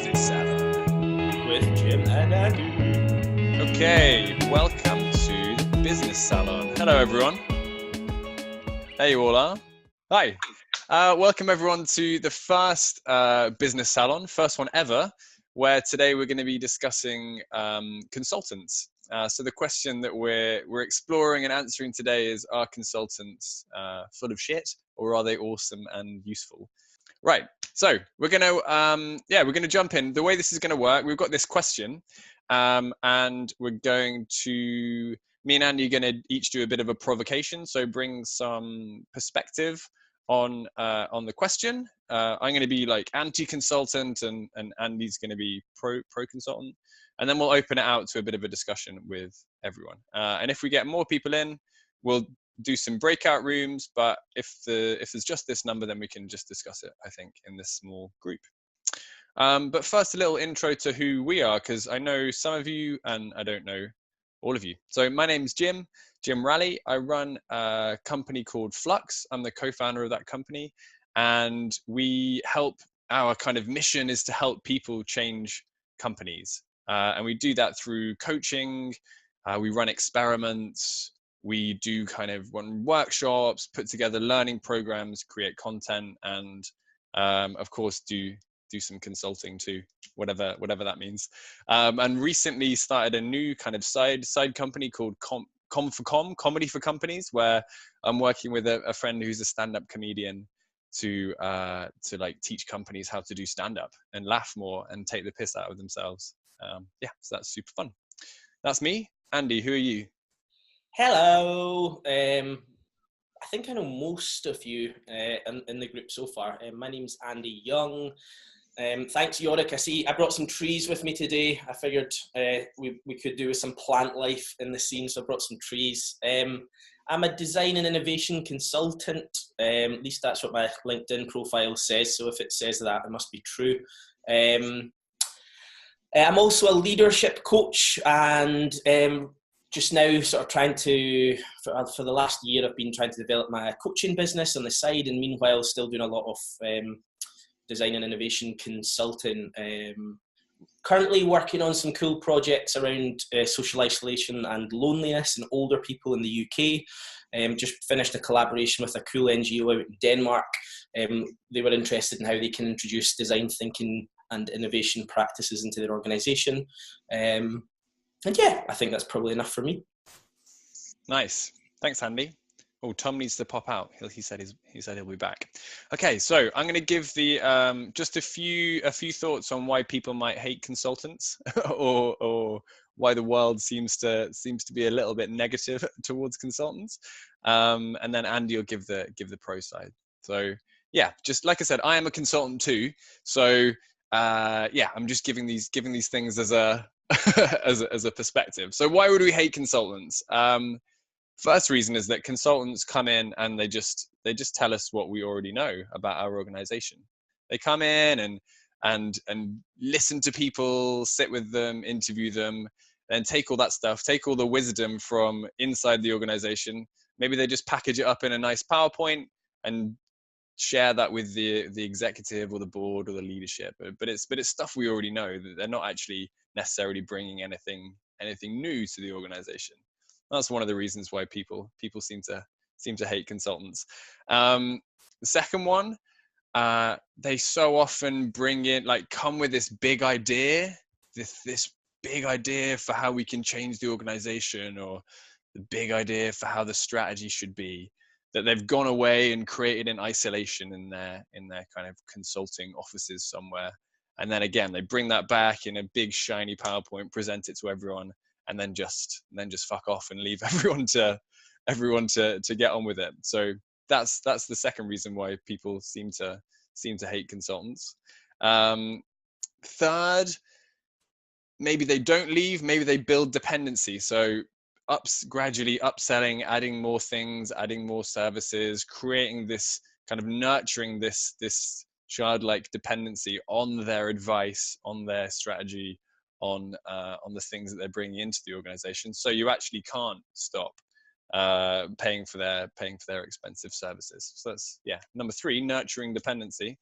Business Salon with Jim and Andy. Okay, welcome to the Business Salon. Hello, everyone. There you all are. Hi. Welcome, everyone, to the first Business Salon, first one ever, where today we're going to be discussing consultants. So the question that we're exploring and answering today is, are consultants full of shit, or are they awesome and useful? Right. So we're going to jump in. The way this is going to work, we've got this question, and we're going to, me and Andy are going to each do a bit of a provocation. So bring some perspective on the question. I'm going to be like anti-consultant, and Andy's going to be pro-consultant, and then we'll open it out to a bit of a discussion with everyone. And if we get more people in, we'll do some breakout rooms, but if there's just this number, then we can just discuss it, I think, in this small group. But first, a little intro to who we are, because I know some of you and I don't know all of you. So my name's Jim Raleigh. I run a company called Flux. I'm the co-founder of that company, and our kind of mission is to help people change companies. And we do that through coaching. We run experiments. We do kind of run workshops, put together learning programs, create content, and of course do some consulting too, whatever that means. And recently started a new kind of side company called Comedy for Companies, where I'm working with a friend who's a stand-up comedian to like teach companies how to do stand-up and laugh more and take the piss out of themselves. So that's super fun. That's me. Andy, who are you? Hello. I think I know most of you in the group so far. My name's Andy Young. Thanks, Yorick. I brought some trees with me today. I figured we could do with some plant life in the scene, so I brought some trees. I'm a design and innovation consultant. At least that's what my LinkedIn profile says. So if it says that, it must be true. I'm also a leadership coach, and just now sort of trying to, for the last year, I've been trying to develop my coaching business on the side, and meanwhile still doing a lot of design and innovation consulting. Currently working on some cool projects around social isolation and loneliness in older people in the UK. Just finished a collaboration with a cool NGO out in Denmark. They were interested in how they can introduce design thinking and innovation practices into their organisation. And yeah, I think that's probably enough for me. Nice. Thanks, Andy. Oh, Tom needs to pop out. He said he'll be back. Okay, so I'm going to give the just a few thoughts on why people might hate consultants, or why the world seems to be a little bit negative towards consultants, and then Andy will give the pro side. So yeah, just like I said, I am a consultant too. So I'm just giving these things as a as a perspective. So why would we hate consultants? First reason is that consultants come in and they just tell us what we already know about our organization. They come in and listen to people, sit with them, interview them, and take all that stuff, take all the wisdom from inside the organization. Maybe they just package it up in a nice PowerPoint and share that with the executive or the board or the leadership. But it's stuff we already know, that they're not actually necessarily bringing anything new to the organization. That's one of the reasons why people seem to hate consultants. The second one, they so often come with this big idea, this big idea for how we can change the organization, or the big idea for how the strategy should be, that they've gone away and created in isolation in their kind of consulting offices somewhere. And then again, they bring that back in a big shiny PowerPoint, present it to everyone, and then just fuck off and leave everyone to get on with it. So that's the second reason why people seem to hate consultants. Third, maybe they don't leave, maybe they build dependency. So gradually upselling, adding more things, adding more services, creating this kind of nurturing this childlike dependency on their advice, on their strategy, on the things that they're bringing into the organization. So you actually can't stop paying for their expensive services. So that's number 3, nurturing dependency.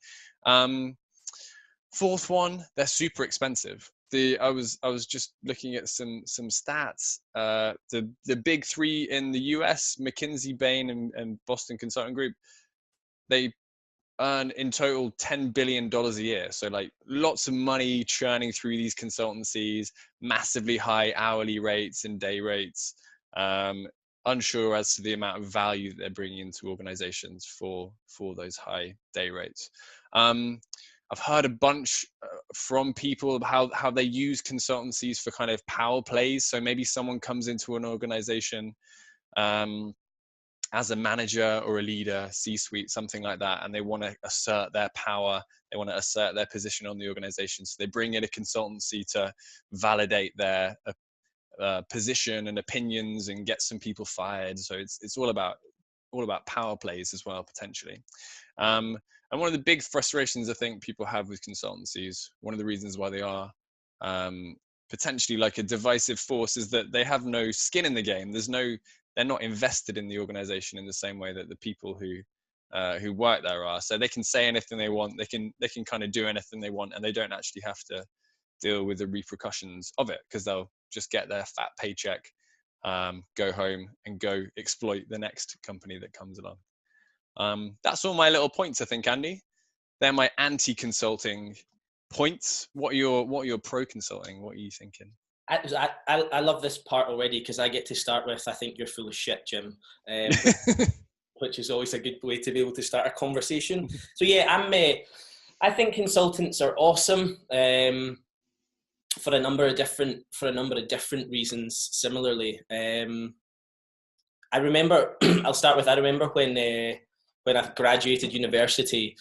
Fourth one, they're super expensive. I was just looking at some stats. The big three in the US, McKinsey, Bain, and Boston Consulting Group, they earn in total $10 billion a year. So like lots of money churning through these consultancies, massively high hourly rates and day rates. Unsure as to the amount of value that they're bringing into organizations for those high day rates. I've heard a bunch from people about how they use consultancies for kind of power plays. So maybe someone comes into an organization as a manager or a leader, C-suite, something like that, and they want to assert their power, they want to assert their position on the organization. So they bring in a consultancy to validate their position and opinions and get some people fired. So it's all about power plays as well, potentially. And one of the big frustrations I think people have with consultancies, one of the reasons why they are potentially like a divisive force, is that they have no skin in the game. They're not invested in the organization in the same way that the people who work there are. So they can say anything they want. They can kind of do anything they want, and they don't actually have to deal with the repercussions of it, because they'll just get their fat paycheck, go home and go exploit the next company that comes along. That's all my little points, I think, Andy. They're my anti-consulting points. What are your pro-consulting? What are you thinking? I love this part already, because I get to start with, I think you're full of shit, Jim, which is always a good way to be able to start a conversation. So yeah, I think consultants are awesome for a number of different reasons. Similarly, I remember I remember when I graduated university,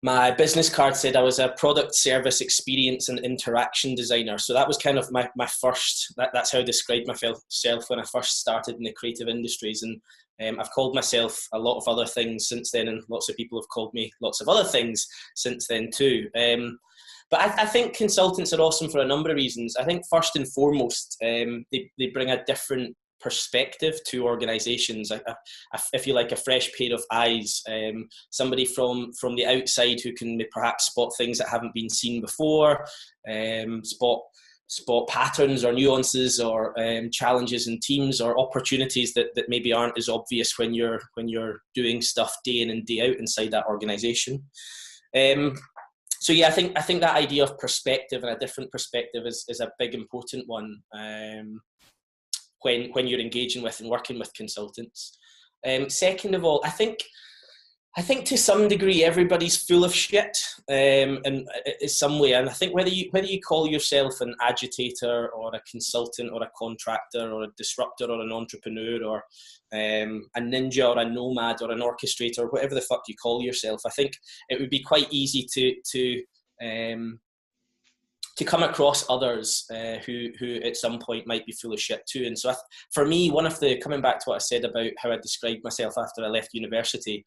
my business card said I was a product, service, experience and interaction designer. So that was kind of my first, that's how I described myself when I first started in the creative industries. And I've called myself a lot of other things since then, and lots of people have called me lots of other things since then too. But I think consultants are awesome for a number of reasons. I think first and foremost, they bring a different perspective to organizations. If you like, a fresh pair of eyes, somebody from the outside who can perhaps spot things that haven't been seen before, spot patterns or nuances or challenges in teams or opportunities that maybe aren't as obvious when you're doing stuff day in and day out inside that organization. So yeah, I think that idea of perspective and a different perspective is a big important one when you're engaging with and working with consultants. Second of all, I think to some degree everybody's full of shit in some way, and I think whether you call yourself an agitator or a consultant or a contractor or a disruptor or an entrepreneur or a ninja or a nomad or an orchestrator, whatever the fuck you call yourself, I think it would be quite easy to come across others who at some point might be full of shit too. And so for me, coming back to what I said about how I described myself after I left university,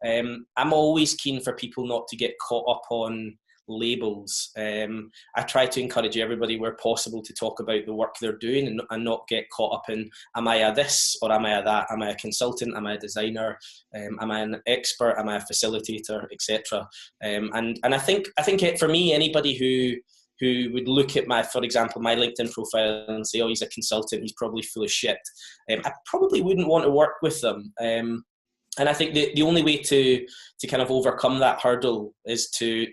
I'm always keen for people not to get caught up on labels. I try to encourage everybody where possible to talk about the work they're doing and not get caught up in, am I a this or am I a that? Am I a consultant? Am I a designer? Am I an expert? Am I a facilitator, etc. And I think for me, anybody who would look at for example, my LinkedIn profile and say, oh, he's a consultant, he's probably full of shit, I probably wouldn't want to work with them. And I think the only way to kind of overcome that hurdle is to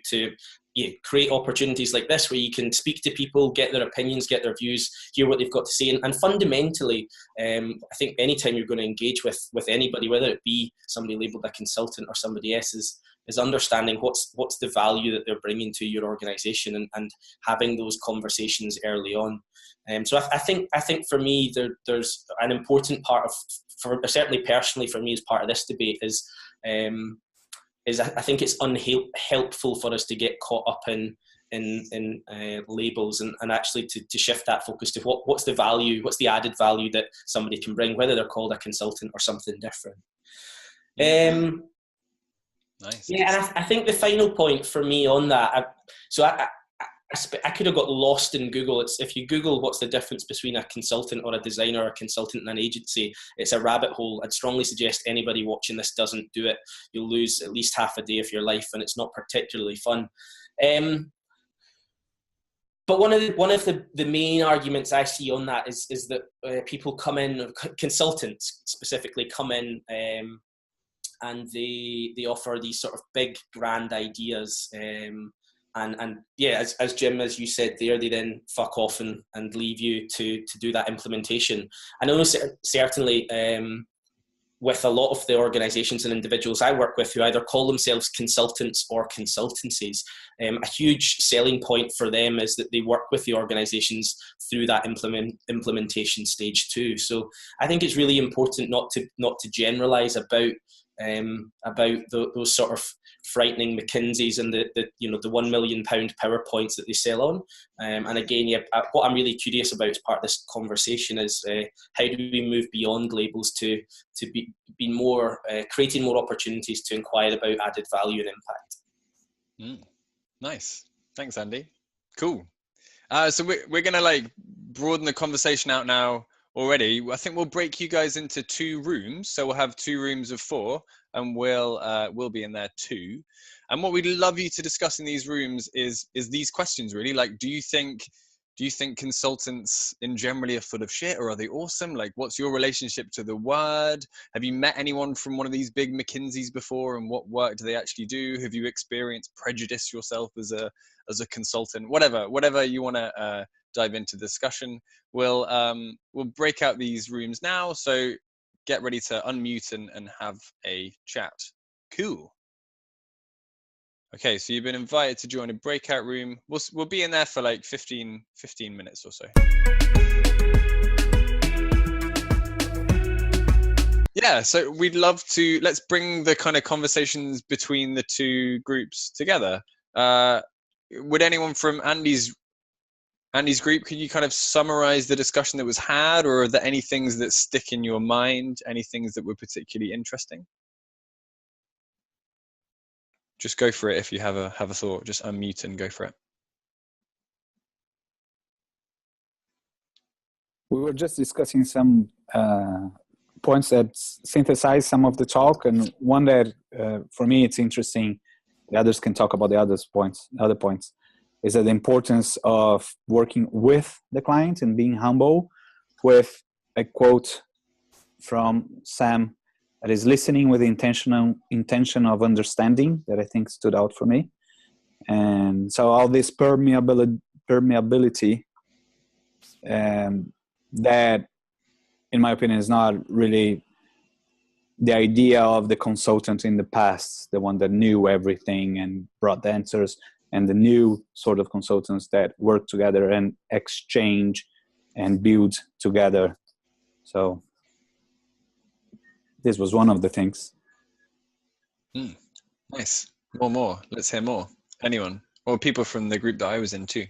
create opportunities like this where you can speak to people, get their opinions, get their views, hear what they've got to say. And fundamentally, I think anytime you're going to engage with anybody, whether it be somebody labeled a consultant or somebody else, is understanding what's the value that they're bringing to your organization and having those conversations early on. So I think for me, there's an important part certainly personally for me as part of this debate is I think it's unhelpful for us to get caught up in labels and actually to shift that focus to what's the value, what's the added value that somebody can bring, whether they're called a consultant or something different. Nice. Yeah, and I think the final point for me on that, I could have got lost in Google. If you Google what's the difference between a consultant or a designer or a consultant and an agency, it's a rabbit hole. I'd strongly suggest anybody watching this doesn't do it. You'll lose at least half a day of your life and it's not particularly fun. But one of the main arguments I see on that is that people come in, consultants specifically come in, and they offer these sort of big grand ideas, and yeah, as Jim, as you said there, they then fuck off and leave you to do that implementation. I know certainly with a lot of the organizations and individuals I work with who either call themselves consultants or consultancies, a huge selling point for them is that they work with the organizations through that implementation stage too. So I think it's really important not to generalize about those sort of frightening McKinseys and the £1 million PowerPoints that they sell on. And again, what I'm really curious about as part of this conversation is how do we move beyond labels to be more creating more opportunities to inquire about added value and impact. Nice, thanks, Andy. Cool. So we're gonna broaden the conversation out now. Already, I think we'll break you guys into 2 rooms. So we'll have 2 rooms of 4, and we'll be in there too. And what we'd love you to discuss in these rooms is these questions really. Like, do you think consultants in generally are full of shit, or are they awesome? Like, what's your relationship to the word? Have you met anyone from one of these big McKinseys before, and what work do they actually do? Have you experienced prejudice yourself as a consultant? Whatever you want to dive into discussion. We'll break out these rooms now, so get ready to unmute and have a chat. Cool. Okay, so you've been invited to join a breakout room. We'll be in there for like 15 minutes or so. Yeah, so we'd love to, let's bring the kind of conversations between the 2 groups together. Would anyone from Andy's group, could you kind of summarize the discussion that was had, or are there any things that stick in your mind, any things that were particularly interesting? Just go for it if you have a thought. Just unmute and go for it. We were just discussing some points that synthesize some of the talk, and one that for me it's interesting. The others can talk about the other points. Is that the importance of working with the client and being humble, with a quote from Sam that is listening with the intention of understanding, that I think stood out for me. And so all this permeability that, in my opinion, is not really the idea of the consultant in the past, the one that knew everything and brought the answers, and the new sort of consultants that work together and exchange and build together. So this was one of the things. Nice. More. Let's hear more. Anyone? Or people from the group that I was in too.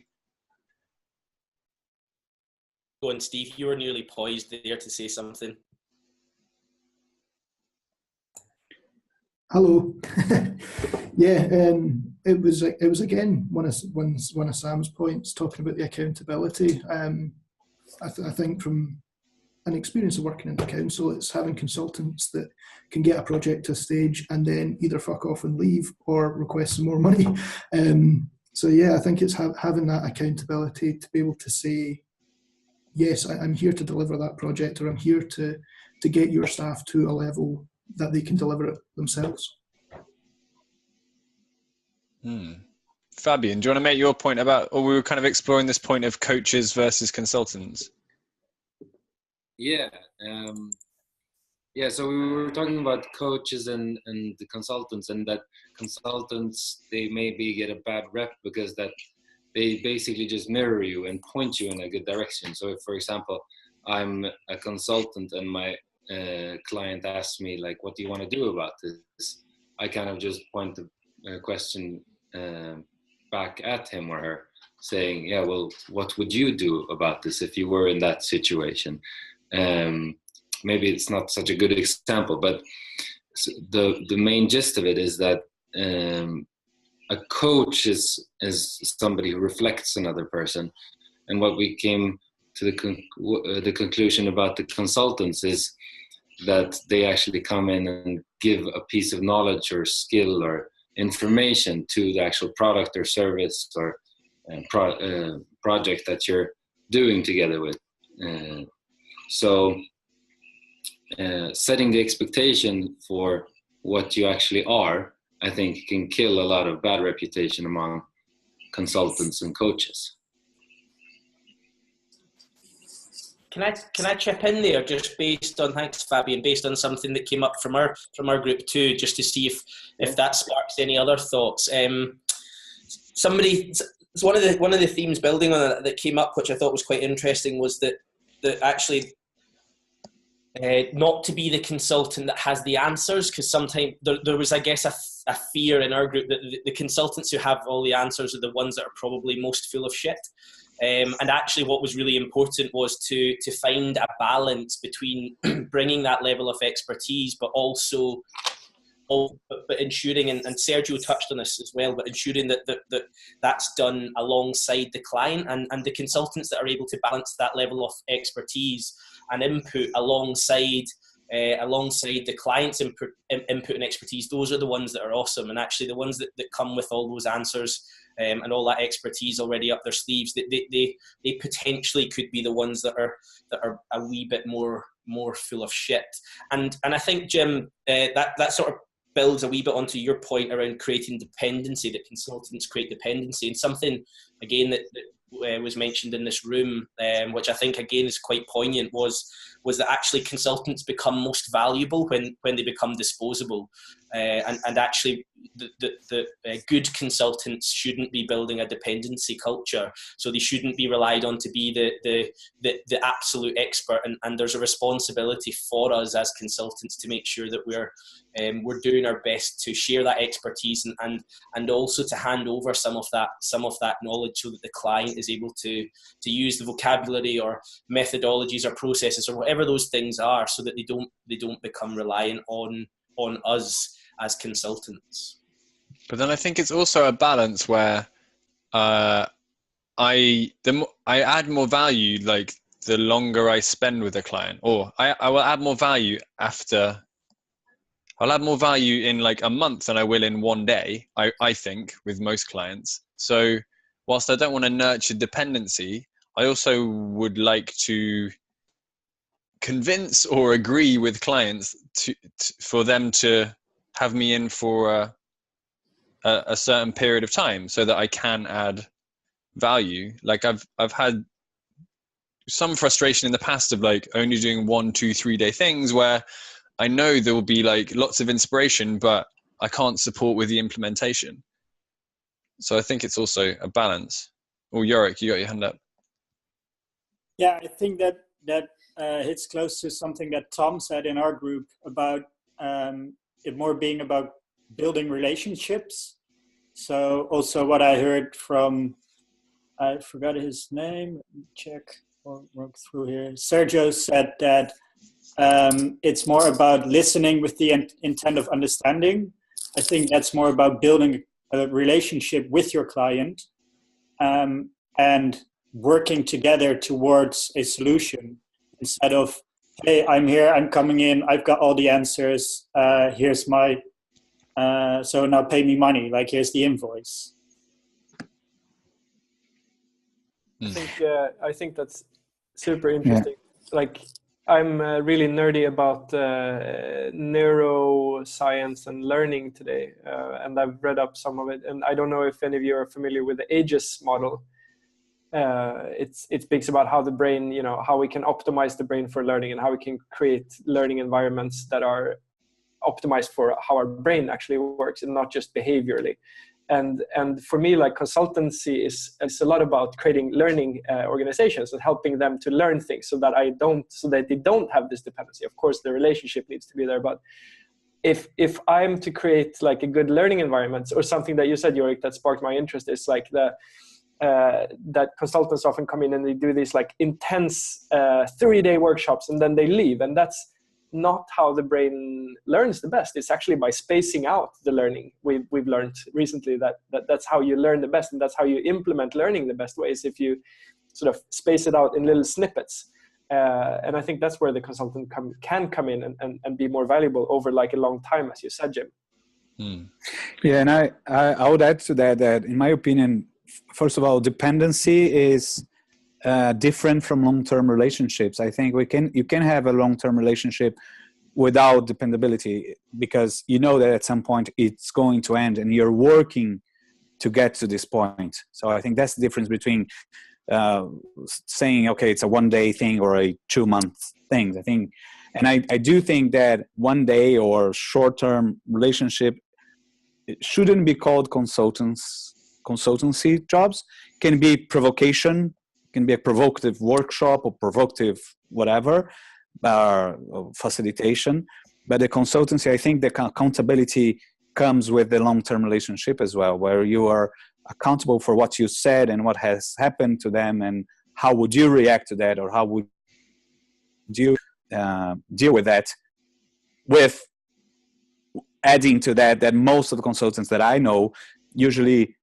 Go on, Steve. You were nearly poised there to say something. Hello. Yeah, it was again one of Sam's points, talking about the accountability. I think from an experience of working in the council, it's having consultants that can get a project to a stage and then either fuck off and leave or request some more money. So yeah, I think it's having that accountability to be able to say, yes, I'm here to deliver that project, or I'm here to get your staff to a level that they can deliver it themselves. Fabian, do you want to make your point about, or we were kind of exploring this point of coaches versus consultants? Yeah. So we were talking about coaches and the consultants, and that consultants, they maybe get a bad rep because that they basically just mirror you and point you in a good direction. So if, for example, I'm a consultant and my client asks me, like, what do you want to do about this? I kind of just point the question back at him or her, saying, yeah, well, what would you do about this if you were in that situation? Maybe it's not such a good example, but the main gist of it is that a coach is somebody who reflects another person. And what we came to the conclusion about the consultants is that they actually come in and give a piece of knowledge or skill or information to the actual product or service or project that you're doing together with. So setting the expectation for what you actually are, I think, can kill a lot of bad reputation among consultants and coaches. Can I chip in there, just based on, thanks Fabian, based on something that came up from our group too, just to see if that sparks any other thoughts. It's one of the themes building on it that came up, which I thought was quite interesting, was that actually not to be the consultant that has the answers, because sometimes there was, I guess, a fear in our group that the consultants who have all the answers are the ones that are probably most full of shit. And actually what was really important was to find a balance between bringing that level of expertise, but also but ensuring, and Sergio touched on this as well, but ensuring that's done alongside the client, and the consultants that are able to balance that level of expertise and input alongside the client's input and expertise, those are the ones that are awesome. And actually the ones that come with all those answers and all that expertise already up their sleeves, they potentially could be the ones that are a wee bit more full of shit. And I think, Jim, that sort of builds a wee bit onto your point around creating dependency, that consultants create dependency. And something, again, that was mentioned in this room, which I think, again, is quite poignant, was that actually consultants become most valuable when they become disposable. And actually the good consultants shouldn't be building a dependency culture. So they shouldn't be relied on to be the absolute expert. And there's a responsibility for us as consultants to make sure that we're doing our best to share that expertise and also to hand over some of that knowledge so that the client is able to use the vocabulary or methodologies or processes or whatever those things are, so that they don't become reliant on us as consultants. But then I think it's also a balance where I add more value like the longer I spend with a client, or I will add more value after. I'll add more value in like a month than I will in one day, I think, with most clients. So whilst I don't want to nurture dependency, I also would like to convince or agree with clients for them to have me in for a certain period of time so that I can add value. Like I've had some frustration in the past of like only doing 1, 2, 3 day things where I know there will be like lots of inspiration, but I can't support with the implementation. So I think it's also a balance. Oh, Yorick, you got your hand up. Yeah, I think that hits close to something that Tom said in our group about it more being about building relationships. So also what I heard from, I forgot his name, let me check or work through here. Sergio said that it's more about listening with the intent of understanding. I think that's more about building a relationship with your client and working together towards a solution, instead of, hey, I'm here, I'm coming in, I've got all the answers, here's my, so now pay me money, like here's the invoice. I think that's super interesting. Yeah. Like I'm really nerdy about neuroscience and learning today, and I've read up some of it. And I don't know if any of you are familiar with the AGES model. It speaks about how the brain, how we can optimize the brain for learning and how we can create learning environments that are optimized for how our brain actually works and not just behaviorally. And for me, like consultancy is a lot about creating learning organizations and helping them to learn things so that they don't have this dependency. Of course, the relationship needs to be there, but if I'm to create like a good learning environment, or something that you said, Yorick, that sparked my interest, is like that consultants often come in and they do these like intense 3-day workshops and then they leave, and that's not how the brain learns the best. It's actually by spacing out the learning. We've learned recently that's how you learn the best, and that's how you implement learning the best ways, if you sort of space it out in little snippets. And I think that's where the consultant can come in and be more valuable over like a long time, as you said, Jim. Yeah, and I would add to that in my opinion, first of all, dependency is different from long-term relationships. I think you can have a long-term relationship without dependability, because you know that at some point it's going to end and you're working to get to this point. So I think that's the difference between saying, okay, it's a 1-day thing or a 2-month thing. I think, and I do think that 1 day or short-term relationship, it shouldn't be called consultancy jobs. Can be provocation, can be a provocative workshop or provocative whatever, facilitation. But the consultancy, I think the accountability comes with the long-term relationship as well, where you are accountable for what you said and what has happened to them, and how would you react to that, or how would you deal with that. With adding to that most of the consultants that I know usually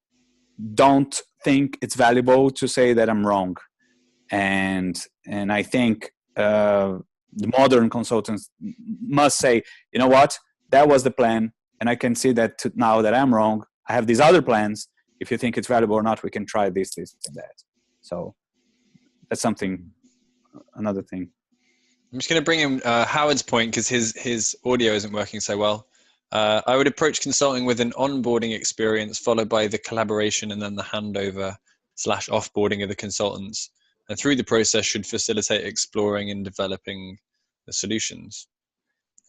don't think it's valuable to say that I'm wrong, and I think the modern consultants must say, you know what, that was the plan, and I can see that now that I'm wrong, I have these other plans. If you think it's valuable or not, we can try this, and that. So that's another thing. I'm just going to bring in Howard's point, because his audio isn't working so well. I would approach consulting with an onboarding experience, followed by the collaboration and then the handover / offboarding of the consultants. And through the process should facilitate exploring and developing the solutions.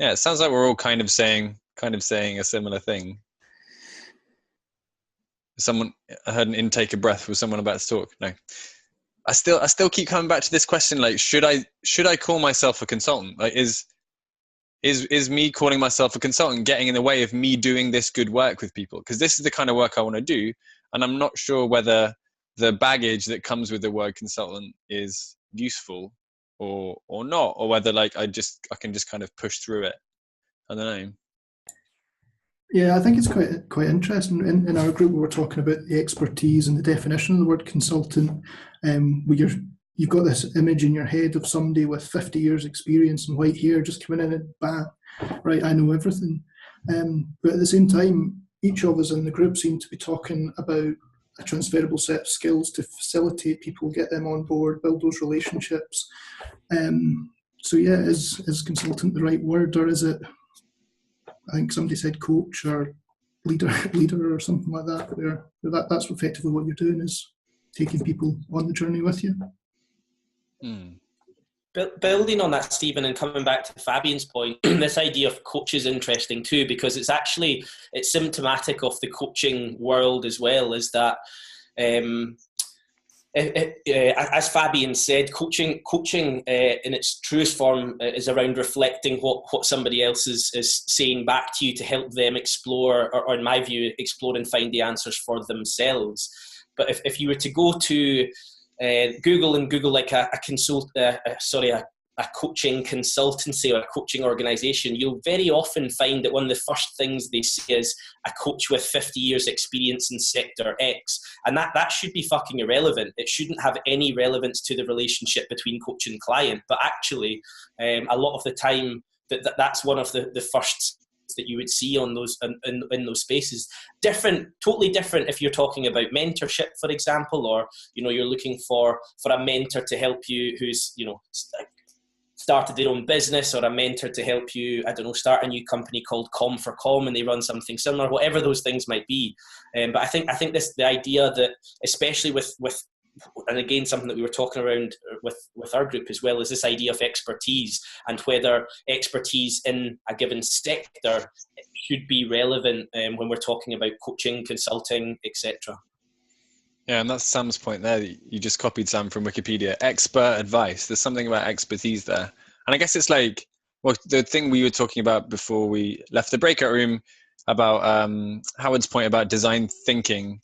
Yeah, it sounds like we're all kind of saying a similar thing. I heard an intake of breath. Was someone about to talk? No. I still keep coming back to this question, like, should I call myself a consultant? Like, is me calling myself a consultant getting in the way of me doing this good work with people? Because this is the kind of work I want to do, and I'm not sure whether the baggage that comes with the word consultant is useful or not, or whether like I can just kind of push through it. I don't know. Yeah, I think it's quite interesting. In our group, we were talking about the expertise and the definition of the word consultant. Where you've got this image in your head of somebody with 50 years experience and white hair just coming in and bang, right, I know everything. But at the same time, each of us in the group seem to be talking about a transferable set of skills to facilitate people, get them on board, build those relationships. So yeah, is consultant the right word, or is it, I think somebody said coach or leader or something like that, where that's effectively what you're doing, is taking people on the journey with you. Building on that, Stephen, and coming back to Fabian's point, this idea of coach is interesting too, because it's symptomatic of the coaching world as well, is that as Fabian said, coaching in its truest form is around reflecting what somebody else is saying back to you to help them explore, or in my view, explore and find the answers for themselves. But if you were to go to Google like a coaching consultancy or a coaching organization, you'll very often find that one of the first things they say is a coach with 50 years experience in sector X. And that should be fucking irrelevant. It shouldn't have any relevance to the relationship between coach and client. But actually, a lot of the time, that's one of the first that you would see on those in those spaces. Totally different if you're talking about mentorship, for example, or you're looking for a mentor to help you who's started their own business, or a mentor to help you, I don't know, start a new company called Com for Com and they run something similar, whatever those things might be. But I think the idea that, especially with and again, something that we were talking around with our group as well, is this idea of expertise, and whether expertise in a given sector should be relevant when we're talking about coaching, consulting, etc. Yeah, and that's Sam's point there. You just copied Sam from Wikipedia. Expert advice. There's something about expertise there. And I guess it's like, well, the thing we were talking about before we left the breakout room about Howard's point about design thinking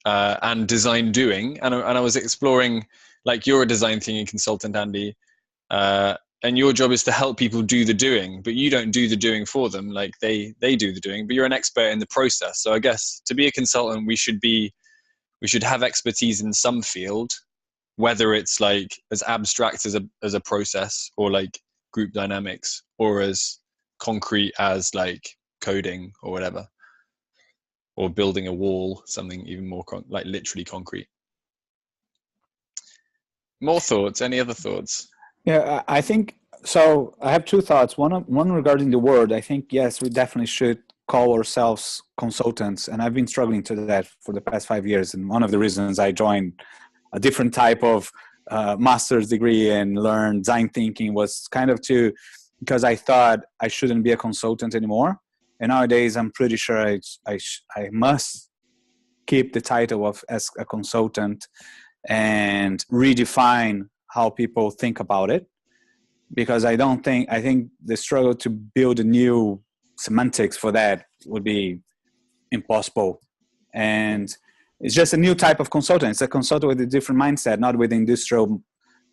and design doing. And I was exploring, like, you're a design thinking consultant, Andy, and your job is to help people do the doing, but you don't do the doing for them. Like they do the doing, but you're an expert in the process. So I guess to be a consultant, we should have expertise in some field, whether it's like as abstract as a process, or like group dynamics, or as concrete as like coding or whatever. or building a wall, something even more like literally concrete. More thoughts? Any other thoughts? Yeah, I think so. I have two thoughts. One regarding the word. I think yes, we definitely should call ourselves consultants, and I've been struggling to that for the past 5 years. And one of the reasons I joined a different type of master's degree and learned design thinking was kind of because I thought I shouldn't be a consultant anymore. And nowadays, I'm pretty sure I must keep the title of as a consultant and redefine how people think about it, because I think the struggle to build a new semantics for that would be impossible. And it's just a new type of consultant. It's a consultant with a different mindset, not with industrial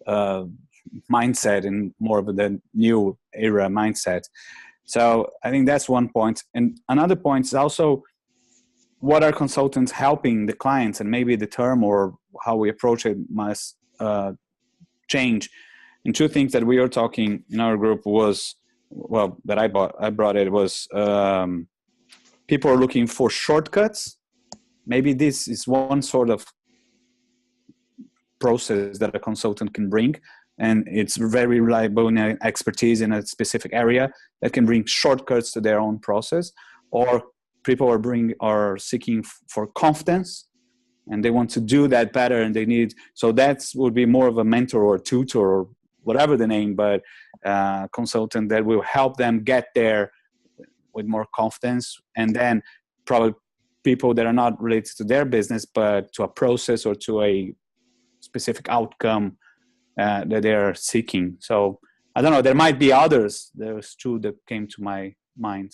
mindset and more of the new era mindset. So I think that's one point. And another point is also, what are consultants helping the clients? And maybe the term or how we approach it must change. And two things that we were talking in our group was, well, that I brought it was people are looking for shortcuts. Maybe this is one sort of process that a consultant can bring, and it's very reliable in expertise in a specific area that can bring shortcuts to their own process. Or people are seeking for confidence, and they want to do that better, and they need, so that would be more of a mentor or tutor or whatever the name, but consultant that will help them get there with more confidence. And then probably people that are not related to their business, but to a process or to a specific outcome that they're seeking. So I don't know, there might be others. There's two that came to my mind.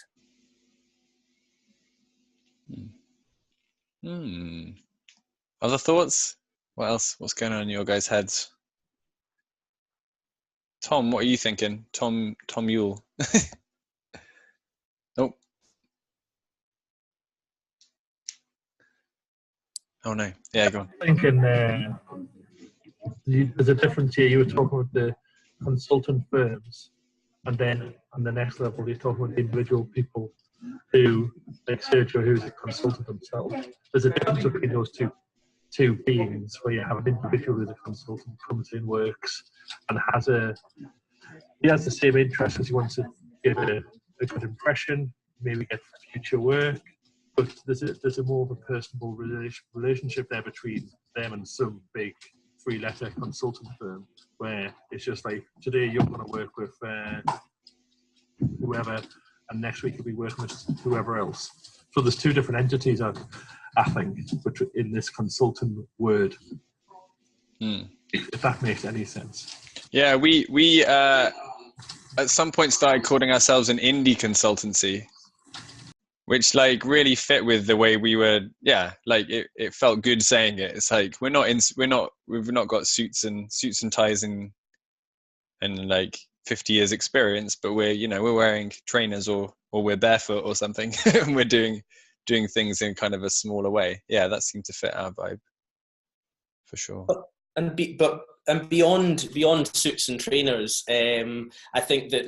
Other thoughts? What else? What's going on in your guys' heads? Tom, what are you thinking? Tom Yule. Nope. Oh no. Yeah, go on. Thinking there's a difference here. You were talking about the consultant firms, and then on the next level, you're talking about individual people who, like Sergio, who's a consultant themselves. There's a difference between those two beings, where you have an individual who's a consultant, comes in, works, and he has the same interest as he wants to get a good impression, maybe get future work, but there's a more of a personable relationship there between them and some big three-letter consultant firm, where it's just like, today you're going to work with whoever, and next week you'll be working with whoever else. So there's two different entities, I think, in this consultant word. If that makes any sense. Yeah, we at some point started calling ourselves an indie consultancy, which like really fit with the way we were. Yeah, like it felt good saying it. It's like we've not got suits and ties and like 50 years experience, but we're wearing trainers or we're barefoot or something, and we're doing things in kind of a smaller way. Yeah, that seemed to fit our vibe for sure. And beyond suits and trainers, I think that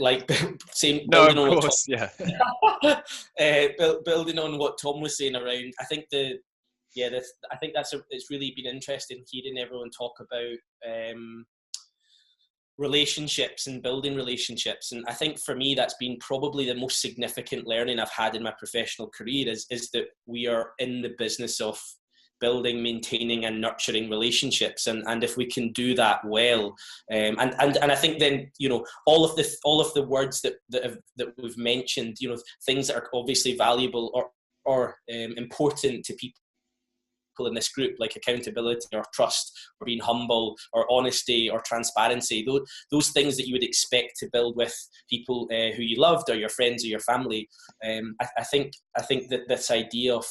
building on what Tom was saying around, I think it's really been interesting hearing everyone talk about relationships and building relationships. And I think for me, that's been probably the most significant learning I've had in my professional career is that we are in the business of building, maintaining and nurturing relationships, and if we can do that well, and I think then all of the words that we've mentioned, things that are obviously valuable or important to people in this group, like accountability or trust or being humble or honesty or transparency, those things that you would expect to build with people who you loved or your friends or your family. I think that this idea of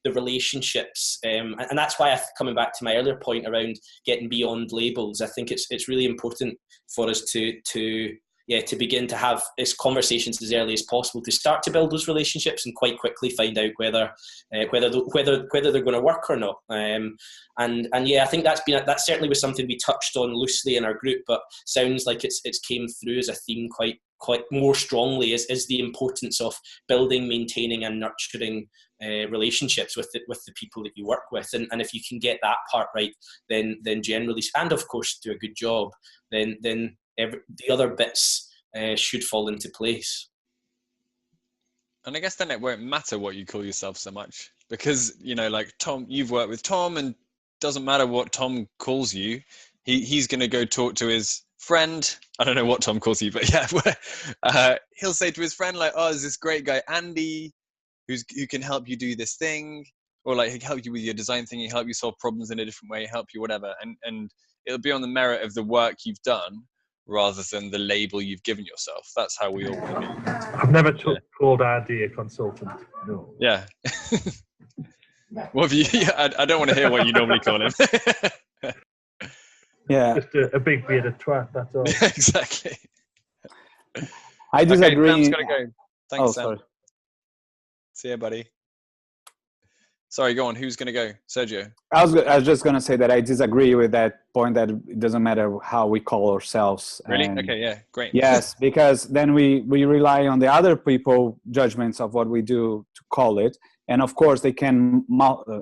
the relationships, and that's why coming back to my earlier point around getting beyond labels, I think it's really important for us to begin to have these conversations as early as possible, to start to build those relationships and quite quickly find out whether they're going to work or not. And I think that certainly was something we touched on loosely in our group, but sounds like it's came through as a theme quite more strongly is the importance of building, maintaining and nurturing relationships with the people that you work with, and if you can get that part right, then generally, and of course do a good job, then the other bits should fall into place. And I guess then it won't matter what you call yourself so much, because, you know, like Tom, you've worked with Tom, and doesn't matter what Tom calls you, he's going to go talk to his friend. I don't know what Tom calls you, but yeah, he'll say to his friend, like, oh, there's this great guy, Andy, who can help you do this thing, or like he can help you with your design thing, he help you solve problems in a different way, help you whatever, and it'll be on the merit of the work you've done rather than the label you've given yourself. That's how we all want to be. I've never called Andy a consultant. No. Yeah. What have you? I don't want to hear what you normally call him. Yeah, Just a big bearded twat. That's all. Exactly. I disagree. Okay, Sam's got to go. Thanks, Oh, Sam. sorry. See ya, buddy. Sorry, go on. Who's going to go? Sergio. I was just going to say that I disagree with that point, that it doesn't matter how we call ourselves. Really? And Okay, yeah, great. yes, because then we rely on the other people judgments of what we do to call it. And of course, they can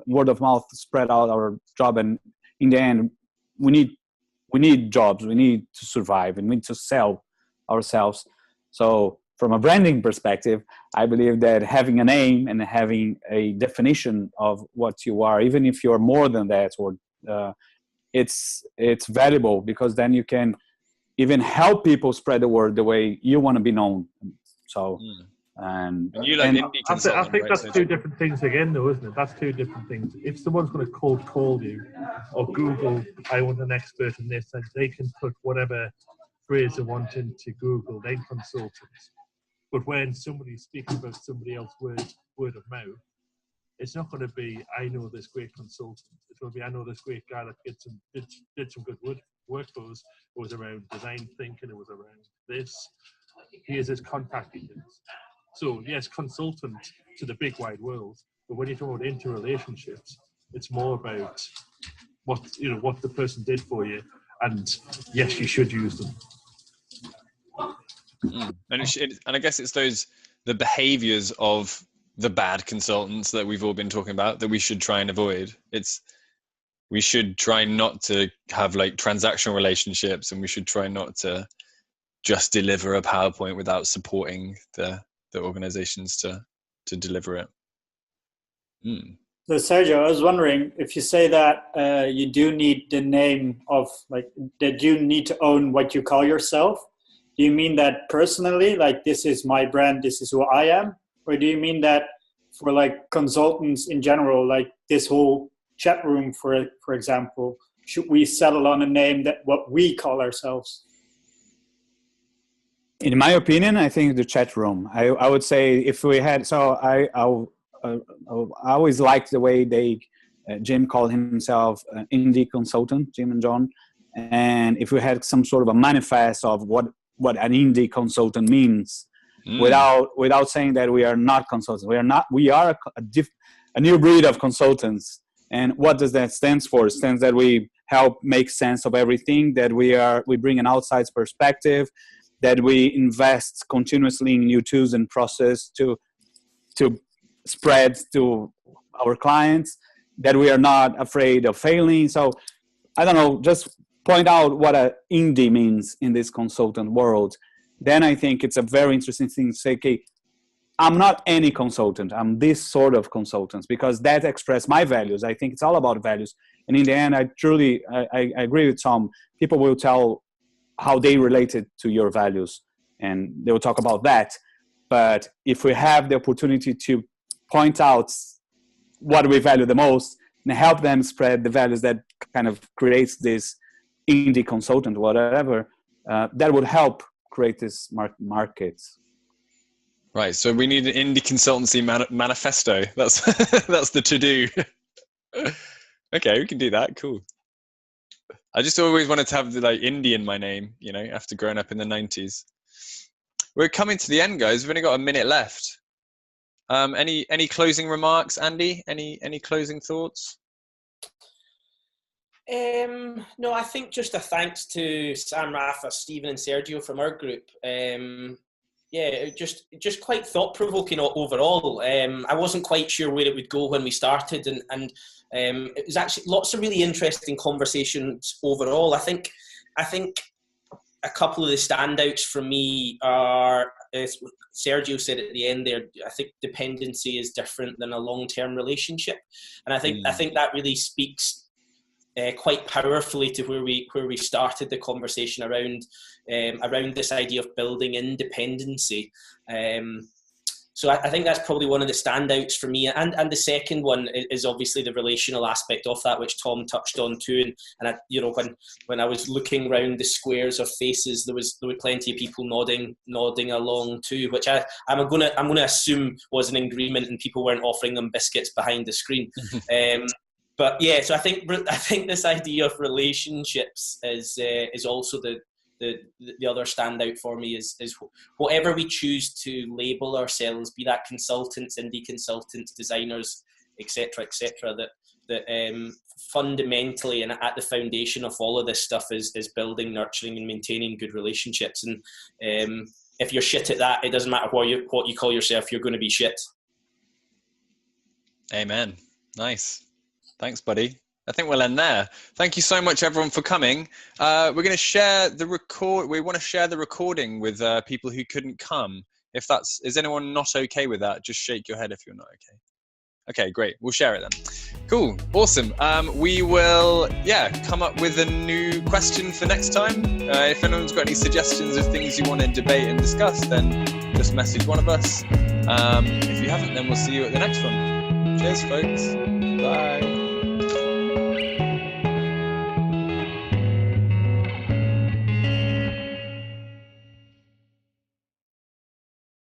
word of mouth spread out our job. And in the end, we need jobs. We need to survive, and we need to sell ourselves. So from a branding perspective, I believe that having a name and having a definition of what you are, even if you're more than that, or it's valuable, because then you can even help people spread the word the way you want to be known. So, and you like indie consultant, I think right, that's Sergio? two different things again, though, isn't it? That's two different things. If someone's going to cold call you or Google, I want an expert in this, and they can put whatever phrase they want into Google, then consultants. But when somebody's speaking about somebody else's word of mouth, it's not going to be, I know this great consultant. It's going to be, I know this great guy that did some good work for us. It was around design thinking. It was around this. Here's his contact details. So yes, consultant to the big wide world. But when you talk about interrelationships, it's more about what the person did for you. And yes, you should use them. And I guess it's the behaviors of the bad consultants that we've all been talking about that we should try and avoid. We should try not to have like transactional relationships, and we should try not to just deliver a PowerPoint without supporting the organizations to deliver it. So Sergio, I was wondering, if you say that you do need the name of, like, that you need to own what you call yourself, do you mean that personally, like, this is my brand, this is who I am? Or do you mean that for like consultants in general, like this whole chat room, for example, should we settle on a name that what we call ourselves? in my opinion, I think the chat room. I would say if we had, so I always liked the way Jim called himself indie consultant, Jim and John. And if we had some sort of a manifest of what an indie consultant means, without saying that we are not consultants, we are a new breed of consultants. And what does that stand for? It stands that we help make sense of everything, that we bring an outside perspective, that we invest continuously in new tools and process to spread to our clients, that we are not afraid of failing. So I don't know, just point out what an indie means in this consultant world. Then I think it's a very interesting thing to say, okay, I'm not any consultant, I'm this sort of consultant, because that expresses my values. I think it's all about values. And in the end, I agree with Tom. People will tell how they related to your values, and they will talk about that. But if we have the opportunity to point out what we value the most and help them spread the values that kind of creates this indie consultant, whatever, that would help create this market. Right. So we need an indie consultancy manifesto. That's that's the to-do. Okay, we can do that. Cool. I just always wanted to have the like indie in my name, you know, after growing up in the 90s. We're coming to the end, guys. We've only got a minute left. Any closing remarks, Andy? Any closing thoughts? No, I think just a thanks to Sam, Rafa, Stephen and Sergio from our group. yeah, just quite thought-provoking overall. I wasn't quite sure where it would go when we started, and it was actually lots of really interesting conversations overall. I think a couple of the standouts for me are, as Sergio said at the end there, I think dependency is different than a long-term relationship, and I think that really speaks quite powerfully to where we started the conversation around this idea of building independency. So I think that's probably one of the standouts for me. And the second one is obviously the relational aspect of that, which Tom touched on too. And I, you know, when I was looking around the squares of faces, there were plenty of people nodding along too, which I'm gonna assume was an agreement, and people weren't offering them biscuits behind the screen. But yeah, so I think this idea of relationships is also the other standout for me is whatever we choose to label ourselves, be that consultants, indie consultants, designers, etc., that fundamentally and at the foundation of all of this stuff is building, nurturing, and maintaining good relationships. And if you're shit at that, it doesn't matter what you call yourself, you're going to be shit. Amen. Nice. Thanks, buddy. I think we'll end there. Thank you so much, everyone, for coming. We're going to share the We want to share the recording with people who couldn't come. Is anyone not okay with that? Just shake your head if you're not okay. Okay, great. We'll share it then. Cool. Awesome. We will, come up with a new question for next time. If anyone's got any suggestions of things you want to debate and discuss, then just message one of us. If you haven't, then we'll see you at the next one. Cheers, folks. Bye.